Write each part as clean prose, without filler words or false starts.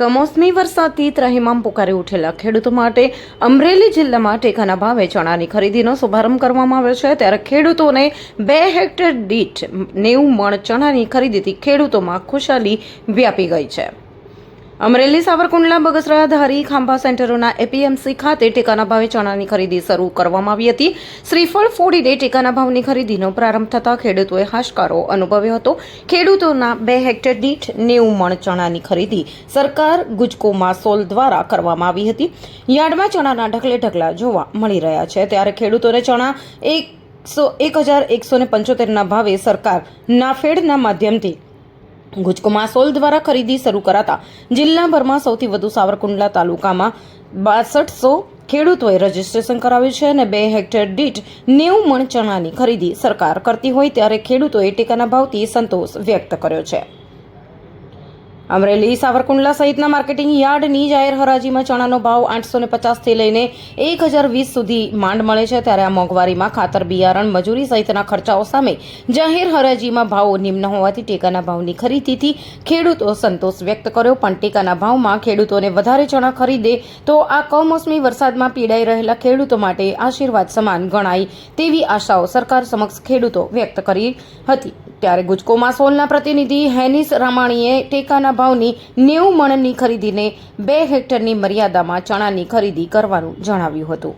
કમોસમી વરસાદથી ત્રાહિમામ પુકારી ઉઠેલા ખેડૂતો માટે અમરેલી જિલ્લામાં ટેકાના ભાવે ચણાની ખરીદીનો શુભારંભ કરવામાં આવ્યો છે। ત્યારે ખેડૂતોને 2 હેક્ટર દીઠ 90 મણ ચણાની ખરીદીથી ખેડૂતોમાં ખુશાલી વ્યાપી ગઈ છે। અમરેલી, સાવરકુંડલા, બગસરા, ધારી, ખાંભા સેન્ટરોના એપીએમસી ખાતે ટેકાના ભાવે ચણાની ખરીદી શરૂ કરવામાં આવી હતી। શ્રીફળ ફોડીને ટેકાના ભાવની ખરીદીનો પ્રારંભ થતાં ખેડૂતોએ હાશકારો અનુભવ્યો હતો। ખેડૂતોના 2 હેક્ટર દીઠ 90 મણ ચણાની ખરીદી સરકાર ગુજકો માસોલ દ્વારા કરવામાં આવી હતી। યાર્ડમાં ચણાના ઢગલે ઢગલા જોવા મળી રહ્યા છે। ત્યારે ખેડૂતોને ચણા 1175ના ભાવે સરકાર નાફેડના માધ્યમથી ગુજકો માસોલ દ્વારા ખરીદી શરૂ કરાતા જિલ્લાભરમાં સૌથી વધુ સાવરકુંડલા તાલુકામાં 6200 ખેડૂતોએ રજીસ્ટ્રેશન કરાવ્યું છે અને 2 હેક્ટર દીઠ 90 મણ ચણાની ખરીદી સરકાર કરતી હોય ત્યારે ખેડૂતોએ ટેકાના ભાવથી સંતોષ વ્યક્ત કર્યો છે। અમરેલી, સાવરકુંડલા સહિતના માર્કેટિંગ યાર્ડની જાહેર હરાજીમાં ચણાનો ભાવ 850થી લઈને 1020 સુધી માંડ મળે છે। ત્યારે આ મોંઘવારીમાં ખાતર, બિયારણ, મજૂરી સહિતના ખર્ચાઓ સામે જાહેર હરાજીમાં ભાવો નિમ્ન હોવાથી ટેકાના ભાવની ખરીદીથી ખેડૂતો સંતોષ વ્યક્ત કર્યો। પણ ટેકાના ભાવમાં ખેડૂતોને વધારે ચણા ખરીદે તો આ કમોસમી વરસાદમાં પીડાઈ રહેલા ખેડૂતો માટે આશીર્વાદ સમાન ગણાય તેવી આશાઓ સરકાર સમક્ષ ખેડૂતો વ્યક્ત કરી હતી। ત્યારે ગુજકો માસોલના પ્રતિનિધિ હેનિસ રામાણીએ ટેકાના ભાવની 90 મણની ખરીદીને 2 હેક્ટરની મર્યાદામાં ચણાની ખરીદી કરવાનું જણાવ્યું હતું।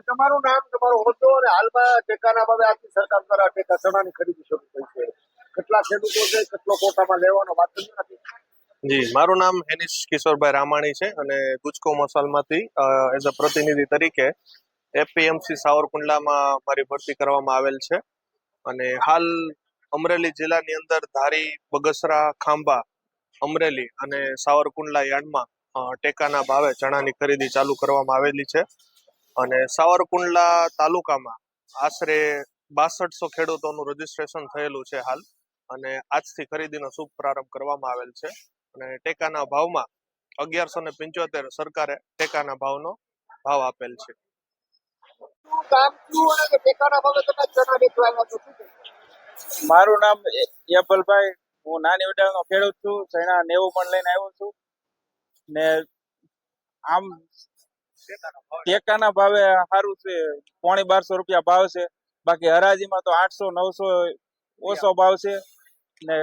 તમારું નામ, તમારો હોદ્દો અને હાલમાં ટેકાના ભાવે આજની સરકાર દ્વારા ટેકા ચણાની ખરીદી શરૂ થઈ છે। કેટલા ખેડૂતો છે, કેટલો કોટામાં લેવાનો વાત નથી? જી, મારું નામ હેનિશ કિશોરભાઈ રામાણી છે અને ગુજકો મસાલમાંથી એઝ અ પ્રતિનિધિ તરીકે એપીએમસી સાવરકુંડલામાં મારી ભરતી કરવામાં આવેલ છે અને હાલ અમરેલી જિલ્લાની અંદર ધારી, બગસરા, ખાંભા, અમરેલી અને સાવરકુંડલા યાર્ડમાં ટેકાના ભાવે ચણાની ખરીદી ચાલુ કરવામાં આવેલી છે અને સાવરકુંડલા તાલુકામાં આશરે 6200 ખેડૂતોનું રજીસ્ટ્રેશન થયેલું છે હાલ અને આજથી ખરીદીનો શુભ પ્રારંભ કરવામાં આવેલ છે અને ટેકાના ભાવમાં 1175 સરકારે ટેકાના ભાવનો ભાવ આપેલ છે। મારું નામ યપલભાઈ, હું નાની ઉડાળનો ખેડૂત છું। ચણા 90 મણ લઈને આવ્યો છું ને આમ ટેકાના ભાવે સારું છે, 1250 રૂપિયા ભાવ છે। બાકી હરાજીમાં તો 800-900 ઓછો ભાવ છે ને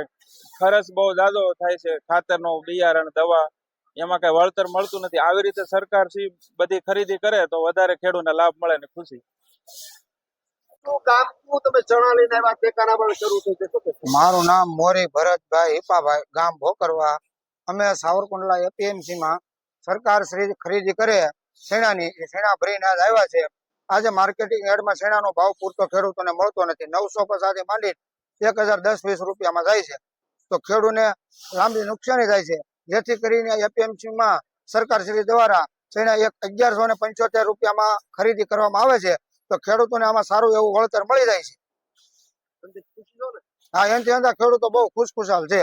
ખર્ચ બહુ જાજો થાય છે, ખાતરનો, બિયારણ, દવા, એમાં કઈ વળતર મળતું નથી। આવી રીતે સરકાર બધી ખરીદી કરે તો વધારે ખેડૂતને લાભ મળે ને ખુશી। મારું નામ મોરી ભરતભાઈ હિપાભાઈ, ગામ ભોકરવા। અમે સાવરકુંડલા એપીએમસી માં સરકાર શ્રી ખરીદી કરે શેણાની, એ શેણા ભરીને આજ આવ્યા છે। આજે માર્કેટિંગ યાર્ડમાં શેણાનો ભાવ પૂરતો ખેડૂતોને મળતો નથી। 950 માંડી 1010-20 રૂપિયામાં જાય છે તો ખેડૂતને લાંબી નુકસાની થાય છે। જેથી કરીને એપીએમસી માં સરકાર શ્રી દ્વારા શેણા 1175 રૂપિયામાં ખરીદી કરવામાં આવે છે તો ખેડૂતોને આમાં સારું એવું વળતર મળી જાય છે। હા, એનાથી અંદર ખેડૂતો બહુ ખુશખુશાલ છે।